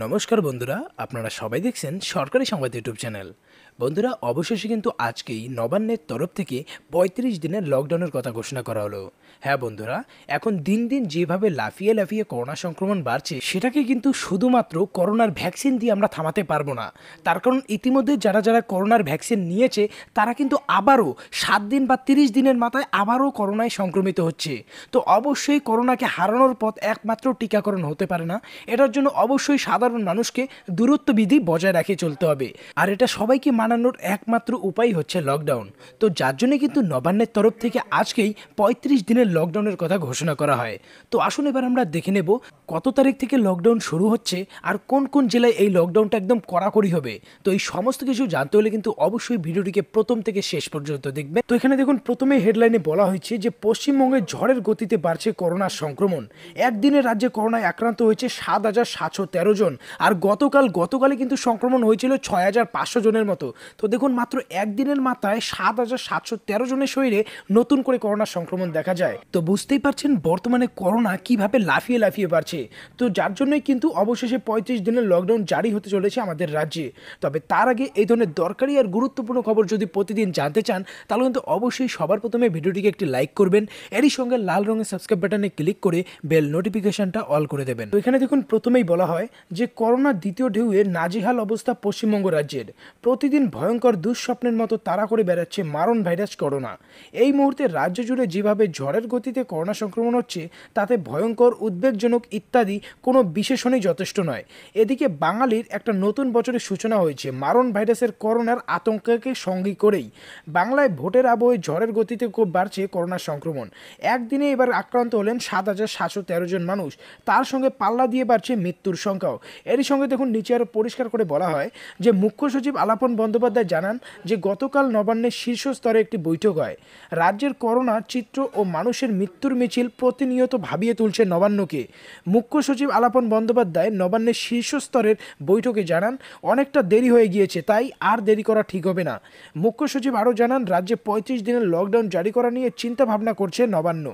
নমস্কার বন্ধুরা, আপনারা সবাই দেখছেন সরকারি সংবাদ ইউটিউব চ্যানেল। বন্ধুরা, অবশেষে কিন্তু আজকেই নবান্নের তরফ থেকে ৩৫ দিনের লকডাউনের কথা ঘোষণা করা হলো। হ্যাঁ বন্ধুরা, এখন দিন দিন যেভাবে লাফিয়ে লাফিয়ে করোনা সংক্রমণ বাড়ছে, সেটাকে কিন্তু শুধুমাত্র করোনার ভ্যাকসিন দিয়ে আমরা থামাতে পারবো না। তার কারণ ইতিমধ্যে যারা যারা করোনার ভ্যাকসিন নিয়েছে তারা কিন্তু আবারও ৭ দিন বা ৩০ দিনের মাথায় আবারও করোনায় সংক্রমিত হচ্ছে। তো অবশ্যই করোনাকে হারানোর পথ একমাত্র টিকাকরণ হতে পারে না। এটার জন্য অবশ্যই সাধারণ মানুষকে দূরত্ব বিধি বজায় রেখে চলতে হবে, আর এটা সবাইকে মানানোর একমাত্র উপায় হচ্ছে লকডাউন। তো যার জন্য কিন্তু নবান্নের তরফ থেকে আজকেই ৩৫ দিনের লকডাউনের কথা ঘোষণা করা হয়। তো আসুন এবার আমরা দেখে নেব কত তারিখ থেকে লকডাউন শুরু হচ্ছে আর কোন কোন জেলায় এই লকডাউনটা একদম কড়াকড়ি হবে। তো এই সমস্ত কিছু জানতে হলে কিন্তু অবশ্যই ভিডিওটিকে প্রথম থেকে শেষ পর্যন্ত দেখবেন। তো এখানে দেখুন, প্রথমে হেডলাইনে বলা হয়েছে যে পশ্চিমবঙ্গে ঝড়ের গতিতে বাড়ছে করোনার সংক্রমণ। একদিনে রাজ্যে করোনায় আক্রান্ত হয়েছে ৭,৭১৩ জন, আর গতকালে কিন্তু সংক্রমণ হয়েছিল ৬,৫০০ জনের মতো। তো দেখুন, মাত্র একদিনের মাথায় ৭,৭১৩ জনের শরীরে নতুন করে করোনা সংক্রমণ দেখা যায়। তো বুঝতেই পারছেন বর্তমানে করোনা কিভাবে লাফিয়ে লাফিয়ে বাড়ছে। তো যার জন্যই কিন্তু অবশেষে ৩৫ দিনের লকডাউন জারি হতে চলেছে আমাদের রাজ্যে। তবে তার আগে এই ধরনের দরকারি আর গুরুত্বপূর্ণ খবর যদি প্রতিদিন জানতে চান, তাহলে কিন্তু অবশ্যই সবার প্রথমে ভিডিওটিকে একটি লাইক করবেন, এরই সঙ্গে লাল রঙের সাবস্ক্রাইব বাটনে ক্লিক করে বেল নোটিফিকেশনটা অল করে দেবেন। তো এখানে দেখুন, প্রথমেই বলা হয় যে করোনার দ্বিতীয় ঢেউয়ে নাজেহাল অবস্থা পশ্চিমবঙ্গ রাজ্যের। প্রতিদিন ভয়ঙ্কর দুঃস্বপ্নের মতো তাড়া করে বেড়াচ্ছে মারণ ভাইরাস করোনা। এই মুহূর্তে রাজ্য জুড়ে যেভাবে ঝড়ের গতিতে করোনা সংক্রমণ হচ্ছে, তাতে ভয়ঙ্কর, উদ্বেগজনক ইত্যাদি কোনো বিশেষণই যথেষ্ট নয়। এদিকে বাঙালির একটা নতুন বছরের সূচনা হয়েছে মারণ ভাইরাসের করোনার আতঙ্ককে সঙ্গী করেই। বাংলায় ভোটের আবহে ঝড়ের গতিতে খুব বাড়ছে করোনা সংক্রমণ। একদিনে এবার আক্রান্ত হলেন ৭,৭১৩ জন মানুষ, তার সঙ্গে পাল্লা দিয়ে বাড়ছে মৃত্যুর সংখ্যাও। এরই সঙ্গে দেখুন, নিচে আরও পরিষ্কার করে বলা হয় যে মুখ্য সচিব আলাপন বন্দ্যোপাধ্যায় জানান যে গতকাল নবান্নের শীর্ষ স্তরে একটি বৈঠক হয়। রাজ্যের করোনার চিত্র ও মানুষের মৃত্যুর মিছিল প্রতিনিয়ত ভাবিয়ে তুলছে নবান্নকে। মুখ্য সচিব আলাপন বন্দ্যোপাধ্যায় নবান্নের শীর্ষ স্তরের বৈঠকে জানান, অনেকটা দেরি হয়ে গিয়েছে, তাই আর দেরি করা ঠিক হবে না। মুখ্য সচিব আরও জানান, রাজ্যে ৩৫ দিনের লকডাউন জারি করা নিয়ে চিন্তা ভাবনা করছে নবান্ন।